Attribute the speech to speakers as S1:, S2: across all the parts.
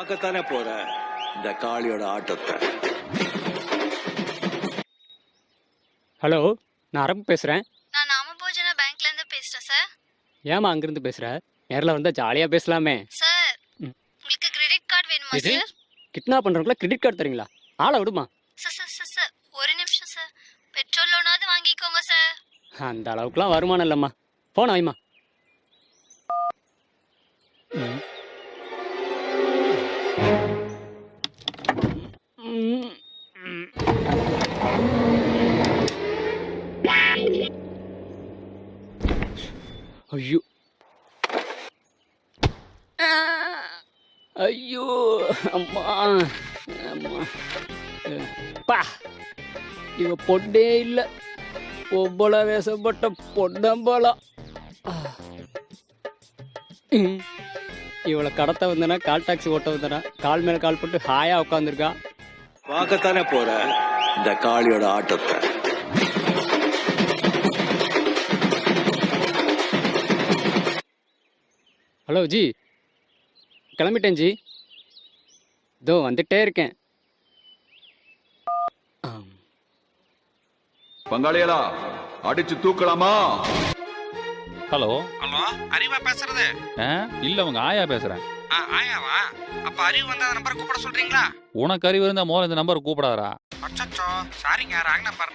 S1: பார்க்கத்தானே போற இந்த காளியோட ஆட்டத்தை.
S2: ஹலோ, நான் அரப்பு பேசுகிறேன்.
S3: நான் நாமபோஜன பேங்க்ல இருந்து பேசுறேன் சார்.
S2: ஏமா அங்கிருந்து பேசுகிற? நேரில் வந்தால் ஜாலியாக பேசலாமே.
S3: சார்,
S2: ம்.
S3: உங்களுக்கு கிரெடிட் கார்டு வேணுமா
S2: எது?
S3: சார்?
S2: கிட்னாப் பண்ணுறவங்களா கிரெடிட் கார்டு தரீங்களா? ஆளை விடுமா.
S3: சார் சார் சார் சார் ஒரு நிமிஷம் சார். பெட்ரோல் லோனாவது வாங்கிக்கோங்க சார்.
S2: அந்த அளவுக்குலாம் வருமானம் இல்லைம்மா. போன வைமா. ஐயோ ஐயோ அம்மா அம்மா பா, இவ பொண்ணே இல்லை, பொம்பளை வேசப்பட்ட பொன்னம்பளா. இவளை கடத்த வந்தனா, கால் டாக்ஸி ஓட்ட வந்தனா, கால் மேல கால் போட்டு ஹாயா உட்காந்துருக்கா.
S1: பார்க்கத்தானே போற இந்த காளியோட ஆட்டத்தை.
S2: ஹலோ ஜி, கிளம்பிட்டேன் ஜி, இதோ வந்துட்டே இருக்கேன்.
S4: பங்காளிகளா, அடிச்சு தூக்கலாமா?
S5: ஹலோ
S6: ஹலோ, அறிவா பேசுறது?
S5: இல்ல உங்க ஆயா பேசுறேன்.
S6: ஆயாவா? அப்ப அறிவு வந்தா அந்த நம்பரை கூப்பிட சொல்றீங்களா?
S5: உனக்கு அறிவு இருந்தா முதல்ல இந்த நம்பர் கூப்பிடாதா.
S6: அச்சச்சோ, சாரிங்க, ராங் நம்பர்.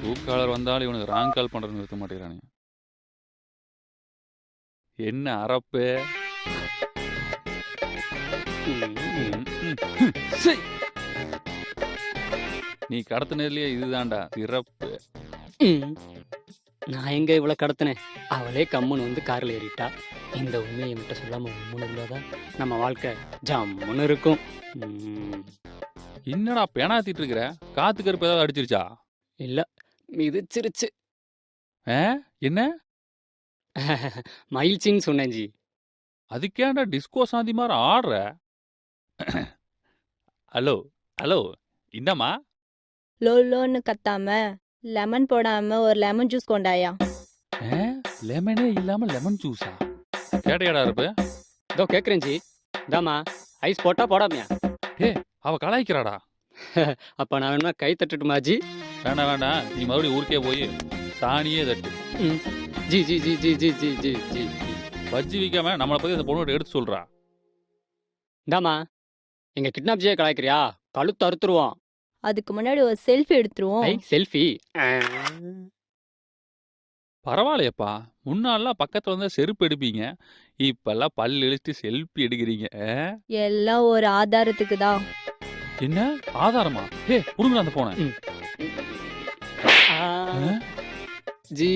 S5: தூக்காளர் வந்தாலும் இவனுக்கு ராங் கால் பண்றது நிறுத்த மாட்டேங்கிறானுங்க. என்ன அரப்பு? நீ கடத்தினதுலயே இதுதான்டா சிறப்பு.
S2: நான் எங்க இவ்வளோ கடத்தினேன்? அவளே கம்முன்னு வந்து காரில் ஏறிட்டா. இந்த உண்மையை என்கிட்ட சொல்லாம உம்முன்னு இருந்தாதான் நம்ம வாழ்க்கை ஜம்முன்னு இருக்கும்.
S5: என்னடா பேனாத்திட்டு இருக்கிற? காத்து கருப்பு ஏதாவது அடிச்சிருச்சா?
S2: இல்ல, மிதிச்சிருச்சு.
S5: என்ன
S2: மகிழ்ச்சின்னு சொன்னேன் ஜி.
S5: அதுக்கேண்டா டிஸ்கோ சாந்தி மாதிரி ஆடுற? ஹலோ ஹலோ, என்னம்மா?
S7: லோன்னு கத்தாம லெமன் போடாம ஒரு லெமன் ஜூஸ் கொண்டாயா.
S5: லெமனே இல்லாம லெமன் ஜூஸா? கேட்டையாடா இருப்பு?
S2: இதோ கேட்குறேன் ஜி. இதாம்மா, ஐஸ் போட்டா போடாமையா?
S5: அவ கலாய்க்கிறாடா.
S2: அப்ப நான் வேணுமா கை தட்டுட்டுமா ஜி?
S5: வேண்டாம் வேண்டாம், நீ மறுபடியும் ஊருக்கே போய் சாணியே தட்டு.
S2: ஜி ஜி ஜி ஜி ஜி ஜி ஜி ஜி
S5: பஜ்ஜி விற்காம நம்மளை பத்தி அந்த பொண்ணு எடுத்து சொல்றா.
S2: இந்தாம்மா, எங்க கிட்னாப் ஜியை கலாய்க்கிறியா? கழுத்து அறுத்துருவோம்.
S7: அதுக்கு முன்னாடி ஒரு செல்ஃபி எடுத்துருவோம்.
S2: செல்ஃபி?
S5: பரவாயில்லையப்பா, முன்னாலாம் பக்கத்துல வந்து செருப்பு எடுப்பீங்க, இப்பெல்லாம் பல் இழிச்சு செல்ஃபி எடுக்கிறீங்க.
S7: எல்லாம் ஒரு ஆதாரத்துக்கு தான்.
S5: என்ன ஆதாரமா? புடுங்க அந்த போன.
S2: ஜி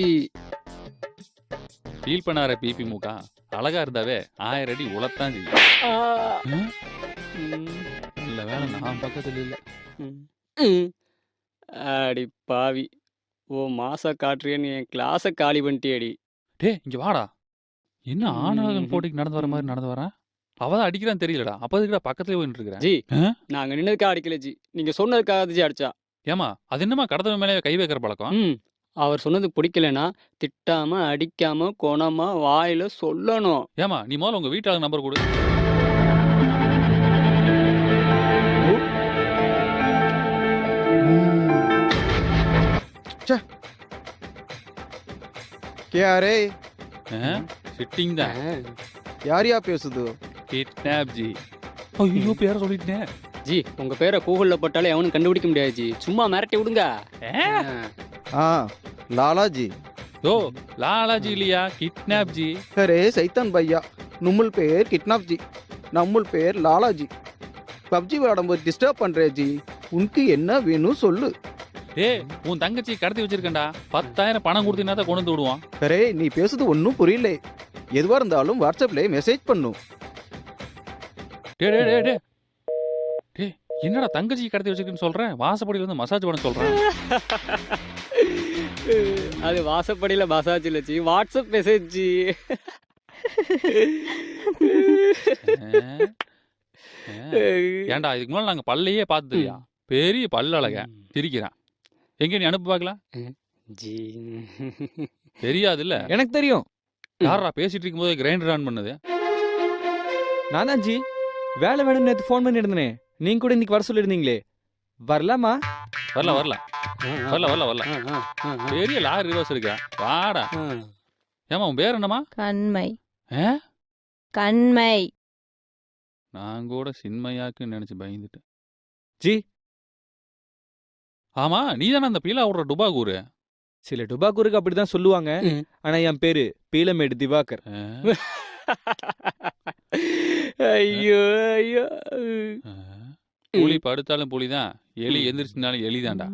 S5: ஃபீல் பண்ணார பிபி மூக்கா, அழகா இருந்தாவே 1000 அடி உளத்தான் செய்யும். இல்ல வேலை நான் பக்கத்துல இல்ல.
S2: அடி பாவி, ஓ மாச காட்டுறியன்னு என் கிளாஸை காலி பண்ணிட்டியடி.
S5: இங்க வாடா. என்ன ஆணழகன் போட்டிக்கு நடந்து வர மாதிரி நடந்து வரேன்? அவதான் அடிக்கிறான்னு தெரியலடா. அப்ப அதுக்குடா பக்கத்துல போயிட்டு இருக்கிறேன்.
S2: ஜி, நாங்க நின்னதுக்காக அடிக்கல ஜி, நீங்க சொன்னதுக்காக ஜி அடிச்சா.
S5: ஏமா, அது என்னமா கடத்தவன் மேலே கை வைக்கிற பழக்கம்?
S2: அவர் சொன்னது பிடிக்கலனா திட்டாம அடிக்காம கோணமா வாயில சொல்லணும்.
S5: ஏமா, நீ முதல்ல உங்க வீட்டாளர் நம்பர் கொடு.
S8: கேரே
S5: சிட்டிங் தான்.
S8: யாரையா பேசுது?
S5: Kidnap G. ஐயோ, பேரை சொல்லிட்டேன்
S2: ஜி. உங்க பேரை கூகுள்ல போட்டாலே எவனும் கண்டுபிடிக்க முடியாது ஜி, சும்மா மிரட்டி விடுங்க.
S8: लालाजी।
S5: ओ लालाजी लिया किडनैप जी।
S8: अरे सैतान भैया, नुम्मुल पेर किडनैप जी, नम्मुल पेर लालाजी। पबजी விளையாடும்போது டிஸ்டர்ப் பண்றே ஜி, உனக்கு என்ன வேணும் சொல்லு.
S5: உன் தங்கச்சி கடத்தி வச்சிருக்கேன்டா, 10,000 பணம் கொடுத்தீங்கன்னா தான் கொண்டு வந்து விடுவான்.
S8: அரே நீ பேசுறது ஒன்றும் புரியல, எதுவா இருந்தாலும் வாட்ஸ்அப்ல மெசேஜ் பண்ணு.
S5: என்னடா தங்கச்சி கடத்தி வச்சிருக்கேன்னு சொல்றேன், வாசப்படியில வந்து மசாஜ் பண்ண சொல்றேன்.
S2: அது வாசப்படியில மசாஜ் இல்ல ஜி, வாட்ஸ்அப் மெசேஜ் ஜி.
S5: ஏன்டா இதுக்கு முன்னாடி நாங்க பல்லையே பார்த்ததுயா, பெரிய பல்ல அழக சிரிக்கிறான். எங்க நீ அனுப்பு பார்க்கலாம்.
S2: ஜி
S5: தெரியாது இல்ல?
S8: எனக்கு தெரியும்.
S5: யாரா பேசிட்டு இருக்கும்போது கிரைண்டர் ஆன் பண்ணது?
S8: நான் தான் ஜி.
S9: வேலை வேணும்னு நேற்று ஃபோன் பண்ணி இருந்தனே, நீங்க கூட இன்னைக்கு வர சொல்லியிருந்தீங்களே, வரலாமா?
S5: வரல வரல வரல வரல வரல.
S2: ஆ, ஆ, ஆ,
S5: பெரிய லாரி ரிவர்ஸ் இருக்கா, வாடா.
S2: ஆ.
S5: ஏமா உன் பேர் என்னம்மா?
S7: கண்மை
S5: ஆ?
S7: கண்மை.
S5: நான் கூட சின்மையாக்குன்னு நினைச்சு பயந்துட்டேன்.
S9: ஜி,
S5: ஆமா, நீ தானே அந்த பீலா விடுற டுபாகூரு?
S9: சில டுபாக்கூருக்கு அப்படிதான் சொல்லுவாங்க.
S2: ம்.
S9: ஆனா என் பேரு பீலமேடு திவாகர்.
S5: ஆ?
S2: ஐயோ ஐயோ.
S5: ஆ? புலி படுத்தாலும் புலிதான், எலி எந்திரிச்சுனாலும் எலிதான்டா.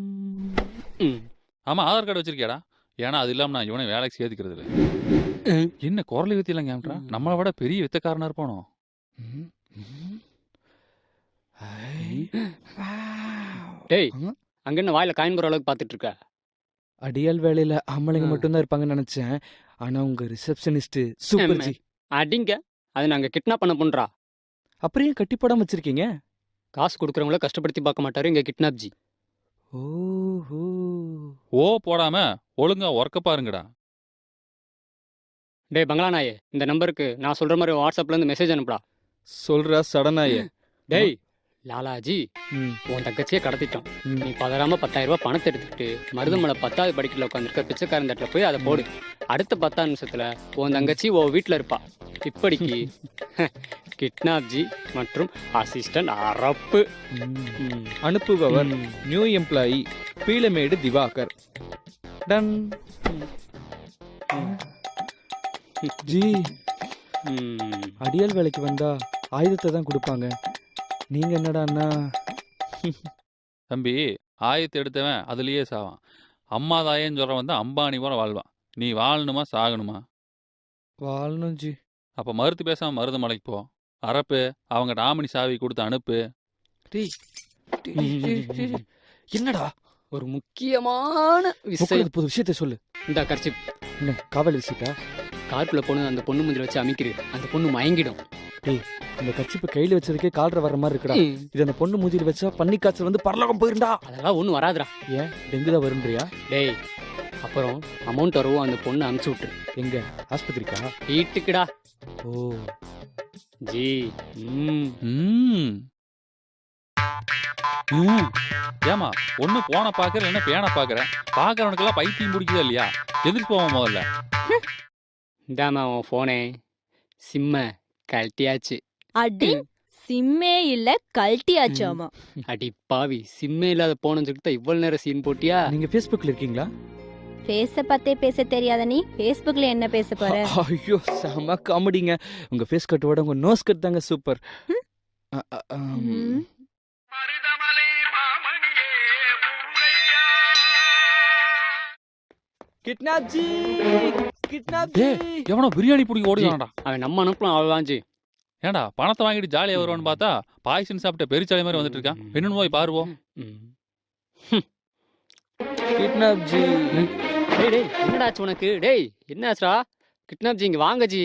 S2: ம்.
S5: ஆமா, ஆதார் கார்டு வச்சிருக்கியாடா? ஏன்னா அது இல்லாம நான் இவனை வேலைக்கு சேர்த்துக்கிறது இல்லை.
S2: ம்.
S5: என்ன குரலை வித்தியெல்லாம் கேட்டான்? நம்மளை விட பெரிய வித்தக்காரனா இருப்பானோ?
S2: டேய், அங்க என்ன வாயில காயின் போற அளவுக்கு பாத்துட்டு இருக்க?
S9: அடியால் வேலையில ஆம்பளைங்க
S2: ஆ.
S9: மட்டும்தான் இருப்பாங்கன்னு நினைச்சேன். ஆனா உங்க ரிசப்ஷனிஸ்ட் சூப்பர் ஜி.
S2: அடிங்க, அது நாங்க கிட்னாப் பண்ண பண்றா.
S9: அப்புறம் ஏன் கட்டி போடாம வச்சிருக்கீங்க?
S2: காசு கொடுக்குறவங்கள கஷ்டப்படுத்தி பார்க்க மாட்டாரு இங்க கிட்னாப் ஜி.
S9: ஓஹோ.
S5: ஓ போடாம ஒழுங்கா ஒர்க்க பாருங்கடா.
S2: டேய் பங்களா நாயே, இந்த நம்பருக்கு நான் சொல்ற மாதிரி வாட்ஸ்அப்ல இருந்து மெசேஜ் அனுப்புடா.
S9: சொல்றா சடனாயே.
S2: டேய் லாலாஜி,
S9: ம்,
S2: உன் தங்கச்சியை கடத்திட்டோம்.
S9: ம்.
S2: நீ பதறாம 10,000 ரூபாய் பணத்தை எடுத்துக்கிட்டு மருதமலை 10வது படிக்கல உட்காந்துருக்க பிச்சைக்காரன் தட்டில் போய் அதை போடு. அடுத்த 10 நிமிஷத்துல உன் தங்கச்சி உன் வீட்டில் இருப்பா. இப்படிக்கு கிட்னாப் ஜி மற்றும் அசிஸ்டன்ட் அரப்பு.
S9: ம். அனுப்புபவர் நியூ எம்ப்ளாயி பீலமேடு திவாகர். டன். ஜி, அடியால் வேலைக்கு வந்தா ஆயுதத்தை தான் கொடுப்பாங்க. நீங்க என்னடான்னா
S5: தம்பி, ஆயத்தை எடுத்தவன் அதுலயே சாவான். அம்மா தாயேன்னு சொல்றவன் வந்து அம்பானி போல வாழ்வான். நீ வாழணுமா சாகணுமா?
S9: வாழணும் ஜி.
S5: அப்ப மறுத்து பேசாம மருதமலைக்கு போ. அரப்பு, அவங்க டாமினி சாவி கொடுத்து அனுப்பு.
S9: டேய், டேய், டேய், டேய். என்னடா
S2: ஒரு முக்கியமான விஷயம்.
S9: உட்கார்ந்து புது விஷயத்தை சொல்லு.
S2: இந்த கர்ச்சி
S9: என்ன காவல் விஷயத்தா?
S2: கார்க்குள்ள போன அந்த பொண்ணு முந்திர வச்சு அமைக்கிறது, அந்த பொண்ணு மயங்கிடும்.
S9: டேய், இந்த கச்சிப்பு கையில வச்சதுக்கே கால்ற வர மாதிரி இருக்குடா. இது அந்த பொண்ணு மூஞ்சில வச்சா பன்னி காய்ச்சல் வந்து பரலோகம் போயிருந்தா.
S2: அதெல்லாம் ஒன்றும் வராதுடா.
S9: ஏன் டெங்கு தான் வரும்ன்றியா?
S2: டேய், அப்புறம் அமௌண்ட் வரவும் அந்த பொண்ணு அனுப்பிச்சு விட்டுரு.
S9: எங்க ஆஸ்பத்திரிக்கா?
S2: வீட்டுக்குடா.
S9: ஓ
S2: ஜி. ம்.
S5: ம். ம். ஏமா ஒண்ணு போன பாக்குற என்ன பேனை பாக்குற? பாக்குறவனுக்கெல்லாம் பைத்தியம் பிடிக்குதா இல்லையா? எதிர்த்து போவோம் முதல்ல.
S2: இந்தாம்மா உன் ஃபோனே. சிம்ம கழட்டியாச்சு.
S7: அடி சிம்மே இல்ல கழட்டியாச்சாமா.
S2: அடி பாவி, சிம்மே இல்லாத போன சொல்லிட்டு இவ்வளவு நேரம் சீன் போட்டியா?
S9: நீங்க Facebookல இருக்கீங்களா?
S7: பேச பத்தே பேச தெரியாத நீ Facebookல என்ன பேச போற?
S9: ஐயோ செம காமெடிங்க. உங்க ஃபேஸ் கட்டோட உங்க நோஸ் கட் தாங்க சூப்பர்.
S7: ம்.
S9: கிட்னாப் ஜி, கிட்னாப்
S5: ஏய்,
S9: ஜி.
S5: எவனோ பிரியாணி பிடிக்க ஓடுதான்டா.
S2: அவன் நம்ம அனுப்பலாம் அவ்வளவுதான் ஜி.
S5: ஏன்டா பணத்தை வாங்கிட்டு ஜாலியா வருவான்னு பார்த்தா பாய்சன் சாப்பிட்ட பெருச்சாலி மாதிரி வந்துட்டு இருக்கான். என்னன்னு போய் பாருவோம்.
S2: ம்.
S9: Kidnap G.
S2: டேய் டேய், என்னடாச்சு உனக்கு? டேய் என்னாச்சுடா? கிட்னாப் ஜி இங்க வாங்க ஜி.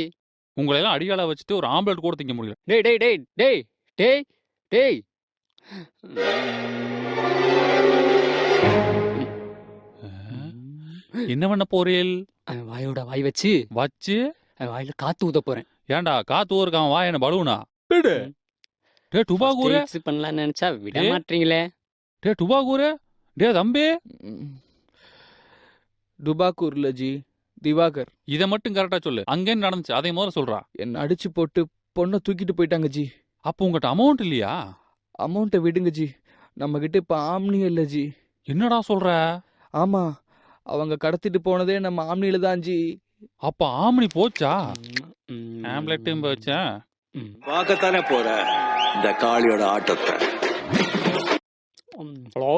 S5: உங்களை எல்லாம் அடியாள வச்சுட்டு ஒரு ஆம்பளட் கூட திங்க முடியல.
S2: டேய் டேய் டேய் டேய் டேய் டேய்.
S5: என்ன பண்ண போறீல்?
S2: அவன் வாயோட வாய் வச்சு
S5: வச்சு
S2: அவன் வாயில காத்து ஊத போறேன்.
S5: ஏன்டா காத்து ஊருக்கான் வா என்ன பலூனா? டே டுபாகூரே,
S2: Fix பண்ணலாம்னு நினைச்சா விட
S5: டேய்.
S2: மாட்டீங்களே.
S5: டே டுபாகூரே, டே தம்பி,
S9: டுபாக்கூர்ல ஜி திவாகர்.
S5: இதை மட்டும் கரெக்டா சொல்லு. அங்கே நடந்துச்சு அதை முதல்ல சொல்றா.
S9: என்ன அடிச்சு போட்டு பொண்ணை தூக்கிட்டு போயிட்டாங்க ஜி.
S5: அப்போ உங்ககிட்ட அமௌண்ட் இல்லையா?
S9: அமௌண்ட்டை விடுங்க ஜி, நம்ம கிட்ட இப்ப ஆம்னியும் இல்லை ஜி.
S5: என்னடா சொல்ற?
S9: ஆமா, அவங்க கடத்திட்டு போனதே நம்ம ஆம்னியில தான் ஜி.
S5: அப்ப ஆமணி போச்சா?
S2: ம்.
S5: ஆம்லெட்டும் போச்சா?
S2: ம்.
S1: பார்க்கத்தானே போற இந்த காளியோட ஆட்டத்தை.
S2: ஹலோ,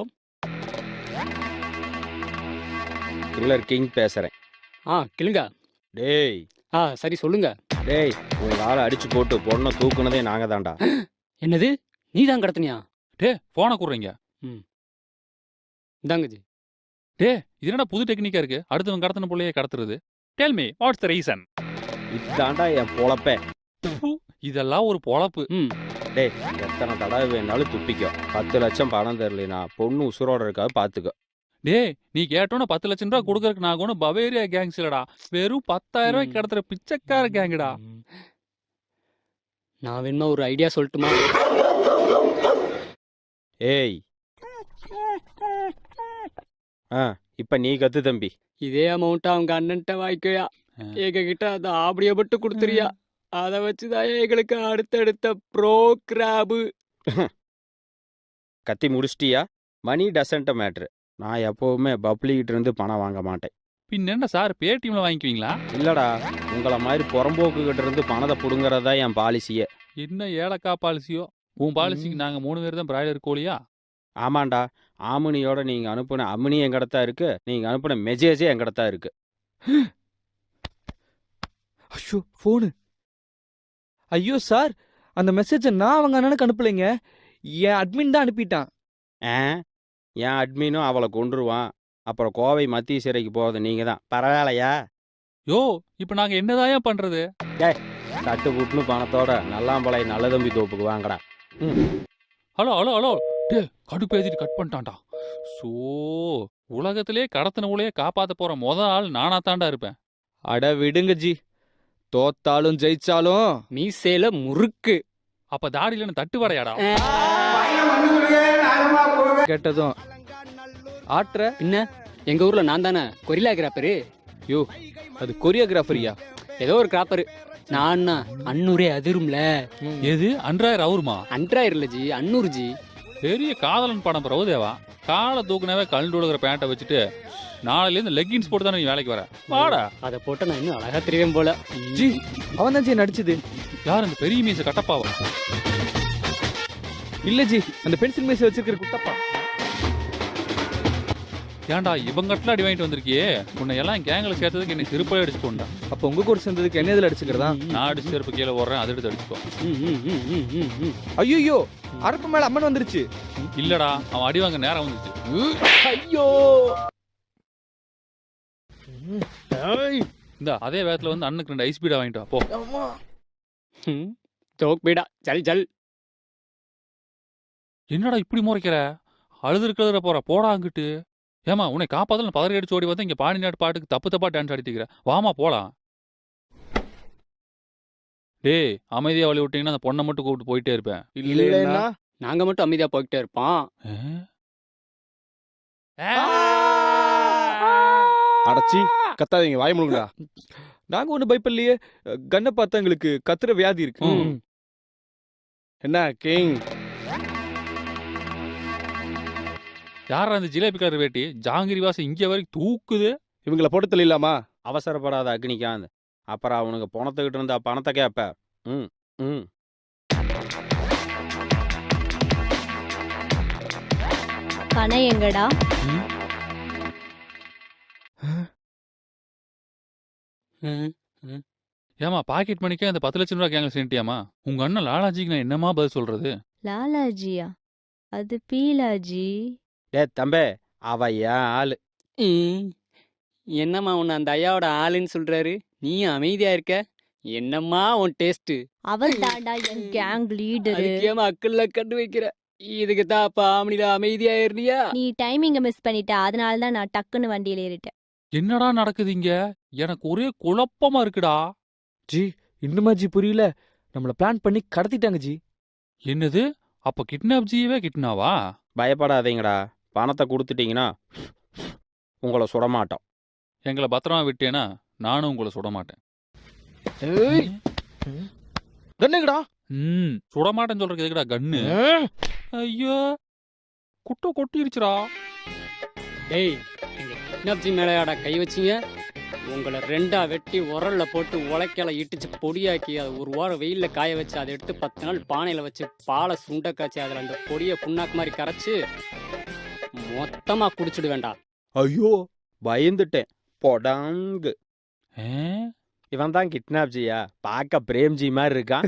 S10: கில்லர் கிங் பேசுறேன்.
S2: கிளுங்க.
S10: டேய்
S2: சரி சொல்லுங்க.
S10: டேய், உங்க ஆளை அடிச்சு போட்டு பொண்ணை தூக்குனதே நாங்க தான்டா.
S2: என்னது, நீ தான் கடத்தினியா?
S5: டே போனை கூடுறீங்க.
S2: இந்தாங்க ஜி.
S5: டே இது என்னடா புது டெக்னிக்கா இருக்கு? அடுத்தவன் கடத்தின பிள்ளையே கடத்துறது. Tell me what's the reason?
S10: இதுதான்டா என் பொழப்பே.
S5: இதெல்லாம் ஒரு பொழப்பு.
S10: டேய், எத்தனை தடவை வேணாலும் துப்பிக்கோ. 10 லட்சம் பணம் தரலினா பொண்ணு உசுரோட இருக்காது பாத்துக்கோ.
S5: டே நீ கேட்டோன்னு 10 லட்சம் ரூபா கொடுக்கறதுக்கு நான் ஒன்றும் பவேரியா கேங்ஸ் இல்லடா. வெறும் 10,000 ரூபாய்க்கு கடத்துற பிச்சைக்கார கேங்குடா.
S2: நான் வேணுமா ஒரு ஐடியா சொல்லட்டுமா?
S10: ஏய் ஆ இப்ப நீ கத்து தம்பி.
S2: இதே அமௌண்ட் அவங்க அண்ணன்ட்ட வாய்க்கையா, எங்க கிட்ட அதை ஆபடிய பட்டு கொடுத்துறியா, அதை வச்சுதான் எங்களுக்கு அடுத்தடுத்த ப்ரோக்ராபு.
S10: கத்தி முடிச்சிட்டியா? மணி டசன்ட் மேட்ரு. நான் எப்பவுமே பப்ளிக்கிட்ட இருந்து பணம் வாங்க மாட்டேன்.
S5: பின்ன என்ன சார் பேடிஎம்ல வாங்கிக்குவீங்களா?
S10: இல்லடா, உங்களை மாதிரி புறம்போக்கு கிட்ட இருந்து பணத்தை புடுங்கறதா என் பாலிசியே.
S5: என்ன ஏலக்கா பாலிசியோ? உன் பாலிசிக்கு நாங்க 3 பேர் தான் பிராய்லர் கோழியா?
S10: ஆமாண்டா, ஆமினியோட நீங்க அனுப்புன அமினி எங்கிட்ட தான் இருக்கு, நீங்க அனுப்புன மெசேஜே எங்கிட்ட தான் இருக்கு.
S9: ஐயோ ஃபோனு. ஐயோ சார், அந்த மெசேஜை நான் அவங்க அண்ணனுக்கு அனுப்பலைங்க, என் அட்மின் தான் அனுப்பிட்டான்.
S10: என் அட்மினும் அவளை கொன்றுவான். அப்புறம் கோவை மத்திய சிறைக்கு போகிறது நீங்க தான். பரவாயில்லையா?
S5: யோ இப்ப நாங்க என்னதாயா பண்றது?
S10: தட்டு புட்டுன்னு பணத்தோட நல்லாம்பளை நல்ல தம்பி தோப்புக்கு வாங்கடா.
S5: ஹலோ ஹலோ ஹலோ, டே கடுப்பேத்திட்டு கட் பண்ணிட்டான்டா. சோ உலகத்திலே கடத்தின ஊழையே காப்பாத்த போற ஆள் நானா தாண்டா இருப்பேன்.
S9: அட விடுங்க ஜி, தோத்தாலும் ஜெயிச்சாலும்
S2: மீசையில முறுக்கு.
S5: அப்ப தாடியில தட்டு வரையாடா?
S9: கேட்டதும் ஆட்ற.
S2: பின்ன எங்க ஊர்ல நான் தானே கொரில்லா கிராப்பரு.
S9: யோ அது கொரியோகிராஃபரியா?
S2: ஏதோ ஒரு கிராப்பரு. நான் அன்னூரே அதிரும்ல.
S5: எது அன்றாயிரம் அவருமா?
S2: அன்றாயிரம் இல்ல ஜி, அன்னூறு ஜி.
S5: பெரிய காதலன் படம் பிரபுதேவா. காலை தூக்குனவே கழுண்டு விழுகிற பேண்ட்டை வச்சுட்டு நாளையிலேருந்து லெக்கின்ஸ் போட்டு தானே நீ வேலைக்கு வர. வாடா.
S2: அதை போட்டு நான் இன்னும் அழகா தெரியும் போல.
S9: ஜி அவன் தான் ஜி நடிச்சது.
S5: யார் அந்த பெரிய மீச கட்டப்பாவா?
S9: இல்ல ஜி, அந்த பென்சில் மீசை வச்சிருக்கிற குட்டப்பா.
S5: ஏன்டா இவங்கட்டலாம் அடி வாங்கிட்டு வந்திருக்கியே? உன்னை எல்லாம் கேங்கில் சேர்த்ததுக்கு என்னை திருப்பவே அடிச்சுக்கோண்டா.
S9: அப்ப உங்க கூட சேர்ந்ததுக்கு என்ன இதில் அடிச்சுக்கிறதா?
S5: நான் அடிச்சு செருப்பு கீழே ஓடுறேன், அதை எடுத்து அடிச்சுக்கோ.
S9: ஐயோ அரப்பு மேல அம்மன் வந்துருச்சு.
S5: இல்லடா, அவன் அடி வாங்க நேரம் வந்துச்சு.
S2: ஐயோ
S5: இந்த அதே வேகத்துல வந்து அண்ணுக்கு 2 ஐஸ் பீடா வாங்கிட்டு வா போ.
S2: ஜோக் பீடா ஜல் ஜல்.
S5: என்னடா இப்படி முறைக்கிற? அழுதுற போற போடா அங்கிட்டு. ஏமா உன்னை காப்பாத்தல பதறி அடிச்சு ஓடி வந்து இங்க பாடி நாட்டு பாட்டுக்கு தப்பு தப்பா டான்ஸ் ஆடிட்டுக்கிற. வாமா போலாம். டேய் அமைதியா வழி விட்டீங்கன்னா அந்த பொண்ணை மட்டும் கூப்பிட்டு போயிட்டே இருப்பேன்.
S9: இல்லைன்னா
S2: நாங்க மட்டும் அமைதியா போய்கிட்டே இருப்போம்.
S9: அடச்சி கத்தாதீங்க, வாய் முழுங்கடா. நாங்க ஒண்ணு பயப்படலையே, கண்ணை பார்த்தா எங்களுக்கு கத்துற வியாதி இருக்கு. என்ன கிங்?
S5: யாரா அந்த ஜிலேபி கலர் வேட்டி ஜாங்கிரி வாசம் இங்க வரைக்கும் தூக்குது?
S9: இவங்கள போட்டு தள்ளிடலாமா?
S10: அவசரப்படாத அக்னிகாந்த், அப்புறம் அவனுக்கு பணத்துக்கிட்டு இருந்தா பணத்தை கேப்ப. ம் ம்
S7: பணம் எங்கடா?
S5: ஏமா பாக்கெட் மணிக்கே அந்த 10 லட்சம் ரூபாய் கேங்கல சேர்ட்டியாமா? உங்க அண்ணன் லாலாஜிக்கு நான் என்னமா பதில் சொல்றது?
S7: லாலாஜியா? அது பீலாஜி.
S10: டே தம்பே, அவ ஏன் ஆளு.
S2: என்னம்மா உன்னை அந்த ஐயாவோட ஆளுன்னு சொல்றாரு, நீ அமைதியா இருக்க? என்னம்மா உன் டேஸ்ட்?
S7: அவர் தாண்டா என் கேங் லீடரு.
S2: ஏமா அக்கல்ல கண்டு வைக்கிற? இதுக்கு தான் அப்ப ஆமணில அமைதியா இருந்தியா?
S7: நீ டைமிங்க மிஸ் பண்ணிட்ட, அதனால தான் நான் டக்குன்னு வண்டியில ஏறிட்டேன்.
S5: என்னடா நடக்குது இங்க? எனக்கு ஒரே குழப்பமா இருக்குடா.
S9: ஜி இன்னுமா ஜி புரியல? நம்மள பிளான் பண்ணி கடத்திட்டாங்க ஜி.
S5: என்னது? அப்ப கிட்னாப் ஜியவே கிட்னாவா?
S10: பயப்படாதீங்கடா, பணத்தை கொடுத்துட்டீங்கன்னா உங்களை சுடமாட்டோம்.
S5: எங்களை பத்திரமா விட்டேனா நானும் உங்களை சுட மாட்டேன்.
S9: கண்ணுங்கடா.
S5: சுடமாட்டேன்னு சொல்றதுக்கு எதுக்குடா கன்னு? ஐயோ குட்டை கொட்டிருச்சுடா.
S2: டேய், கிட்னாப்ஜி மேலையாடா கை வச்சிங்க? உங்களை 2ஆ வெட்டி உரல்ல போட்டு உலைக்கல இட்டுச்சு பொடியாக்கி அதை 1 வாரம் வெயில்ல காய வச்சு அதை எடுத்து 10 நாள் பானையில வச்சு பாலை சுண்ட காய்ச்சி அதில் அந்த பொடியை புண்ணாக்கு மாதிரி கரைச்சு மொத்தமா குடிச்சிடு வேண்டாம்.
S10: ஐயோ பயந்துட்டேன். பொடாங்கு. இவன் தான் கிட்னாப்ஜியா? பார்க்க பிரேம்ஜி மாதிரி இருக்கான்.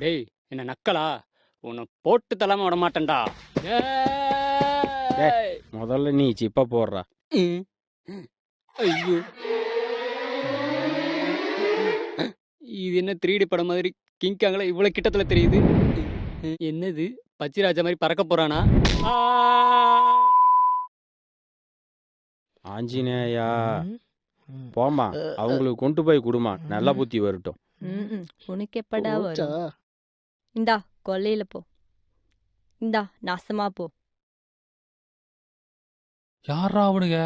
S2: டேய் என்ன நக்கலா? உன்னை போட்டு தள்ளாம விட மாட்டேன்டா.
S10: முதல்ல நீ சிப்ப போடுறா.
S2: ஐயோ இது என்ன 3D படம் மாதிரி கிங்காங்கள இவ்வளவு கிட்டத்துல தெரியுது? என்னது பச்சிராஜா மாதிரி பறக்க போறானா?
S10: ஆஞ்சநேயா போம்மா அவங்களுக்கு கொண்டு போய் கொடுமா நல்ல புத்தி வரட்டும்.
S7: உனக்கு எப்படா
S8: போச்சா?
S7: வரும்? இந்தா கொல்லையில போ. இந்தா நாசமா போ.
S5: யாரா அவனுங்க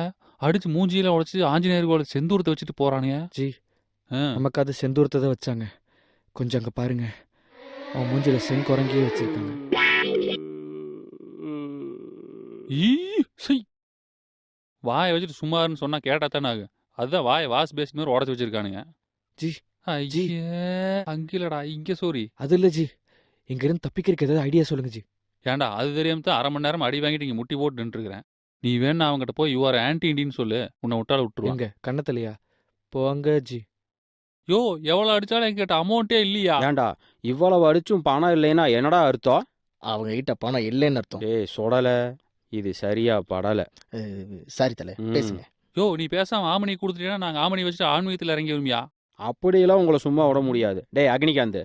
S5: அடிச்சு மூஞ்சியில உடைச்சு ஆஞ்சநேயர் கோல செந்தூரத்தை வச்சுட்டு போறானுங்க.
S9: ஜி
S5: ஆ.
S9: நமக்கு அது செந்தூரத்தை தான் வச்சாங்க. கொஞ்சம் அங்க பாருங்க, அவன் மூஞ்சில செங்குரங்கியே வச்சிருக்காங்க.
S5: ஈ, சை. வாயை வச்சுட்டு சும்மாருன்னு சொன்னா கேட்டா தானே ஆகும். அதுதான் வாயை வாஷ் பேசின் மாதிரி உடச்சு வச்சிருக்கானுங்க.
S9: G, G.
S5: ஐயே அங்கிலடா இங்க சோரி.
S9: அது இல்ல ஜி, இங்க இருந்து தப்பிக்கிறதுக்கு ஏதாவது ஐடியா சொல்லுங்க ஜி.
S5: ஏன்டா அது தெரியாம தான் 1/2 மணி நேரம் அடி வாங்கிட்டு இங்க முட்டி போட்டு நின்றுக்கிறேன். நீ வேணா அவங்ககிட்ட போய் யூஆர் ஆன்டி இண்டின்னு சொல்லு, உன்னை விட்டால விட்டுருவாங்க.
S9: எங்க கண்ணத்திலையா? போங்க ஜி.
S5: யோ எவ்வளவு அடிச்சாலும் என்கிட்ட அமௌண்ட்டே இல்லையா?
S10: ஏன்டா இவ்வளவு அடிச்சும் பணம் இல்லைன்னா என்னடா அர்த்தம்?
S8: அவங்க கிட்ட பணம் இல்லைன்னு அர்த்தம்.
S10: ஏய் சொடல, இது சரியா படல.
S8: சாரி தலை, பேசுங்க.
S5: யோ நீ பேசாம ஆமணி கொடுத்துட்டீங்கன்னா நாங்க ஆமணி வச்சுட்டு ஆன்மீகத்துல இறங்கி வருமியா?
S10: அப்படியெல்லாம் உங்களை சும்மா விட முடியாது. டேய் அக்னிகாந்த்,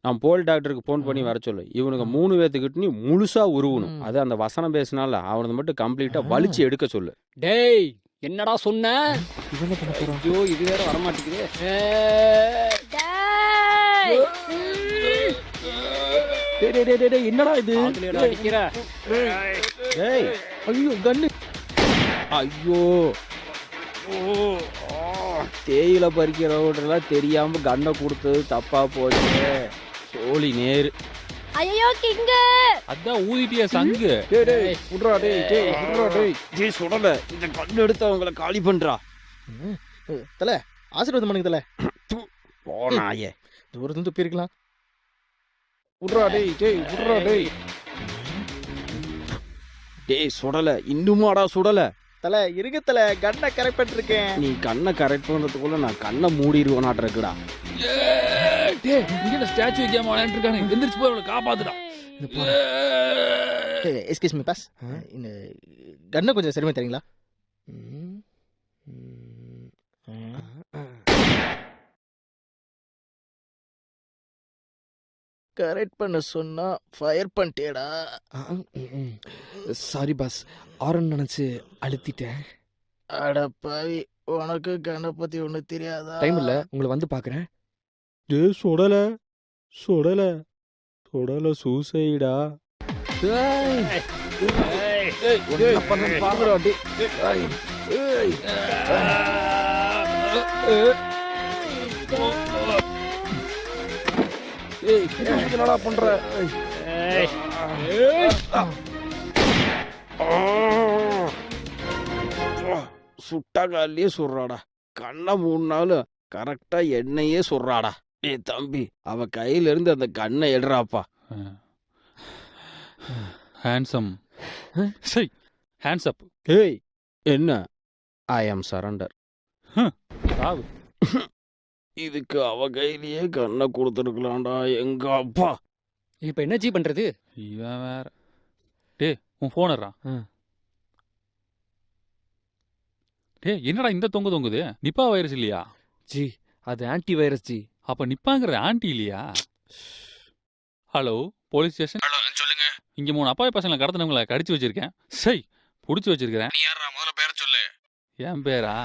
S10: நான் போல் டாக்டருக்கு ஃபோன் பண்ணி வர சொல்லு. இவனுக்கு 3 பேத்துக்கிட்ட நீ முழுசா உருவணும். அது அந்த வசனம் பேசினால அவனை மட்டும் கம்ப்ளீட்டா வலிச்சு எடுக்க சொல்லு.
S2: டேய் என்னடா சொன்ன?
S9: இவன் என்ன பண்ண போறான்?
S2: ஐயோ இது வேற வரமாட்டேங்குது.
S7: டேய்!
S8: டேய், என்னடா இது?
S2: அடிக்கிற.
S10: டேய்
S8: ஐயோ கண்ணு.
S10: ஐயோ தேயிலை பறிக்கிறவங்கலாம் தெரியாம கண்ணை கொடுத்தது தப்பா போச்சு. சோழி நேரு.
S7: ஐயோ கிங்க!
S5: அதான் ஊதிட்டிய சங்கு.
S8: டேய் விட்றா டேய், டேய் விட்றா டேய்.
S10: ஜி சுடல, இந்த கண்ணு எடுத்து அவங்கள காலி பண்றா.
S8: தலை ஆசீர்வாதம் பண்ணுங்க தலை.
S10: போனாயே
S8: தூரத்துல துப்பி இருக்கலாம். விட்றா டேய், டேய் விட்றா டேய்.
S10: டேய் சுடல, இன்னுமாடா சுடல?
S8: தலை இருங்க தலை, கண்ணை கரெக்ட் பண்ணிருக்கேன்.
S10: நீ கண்ணை கரெக்ட் பண்றதுக்குள்ள நான் கண்ணை மூடிடுவேனாட்டு இருக்குடா.
S5: டேய் இங்க ஸ்டாச்சு வைக்காம விளையாண்டு இருக்கானே, எந்திரிச்சு போய் அவளை காப்பாத்துடா.
S8: எஸ்கியூஸ் மீ பாஸ், இந்த கண்ணை கொஞ்சம் சரிமா தரீங்களா? கரெக்ட் பண்ண சொன்னா ஃபயர் பண்ணிட்டேடா.
S9: சாரி பாஸ், ஆரன் நினைச்சு அழுத்திட்டேன்.
S8: அட பாவி, உனக்கு கண்ணை பத்தி ஒன்றும் தெரியாதா?
S9: டைம் இல்ல, உங்களை வந்து பாக்குறேன்.
S10: டேய் சுடல, சுடல, சுடல சூசைடா.
S8: பாக்குறோம் என்னடா பண்ற?
S10: சுட்டா காலிலே சுடுறாடா. கண்ணை 3 நாள் கரெக்டா எண்ணெயே சுடுறாடா. டேய் தம்பி, அவ கையில இருந்து அந்த கண்ணை எடுறாப்பா.
S5: ஹேண்ட்ஸம். சை ஹேண்ட்ஸ் அப்.
S10: ஏய் என்ன? ஐ ஆம் சரண்டர்.
S5: ராவு
S10: இதுக்கு அவ கையிலேயே கண்ணை கொடுத்துருக்கலாம்டா எங்க அப்பா.
S2: இப்ப என்ன ஜி பண்றது?
S5: இவன் வேற. டேய் உன் போனறா. டேய் என்னடா இந்த தொங்குது? நிப்பா வைரஸ் இல்லையா?
S9: ஜி அது ஆன்டி வைரஸ் ஜி.
S5: அப்ப நிப்பாங்கிறது ஆன்டி இல்லையா? Hello police station.
S6: ஹலோ சொல்லுங்க.
S5: இங்க 3 அப்பாவி பசங்களை கடத்தினவங்களை கடிச்சு வச்சிருக்கேன். சை புடிச்சு வச்சிருக்கிறேன்.
S6: நீ யாரா? முதல்ல பேரை சொல்லு.
S5: என் பேரா?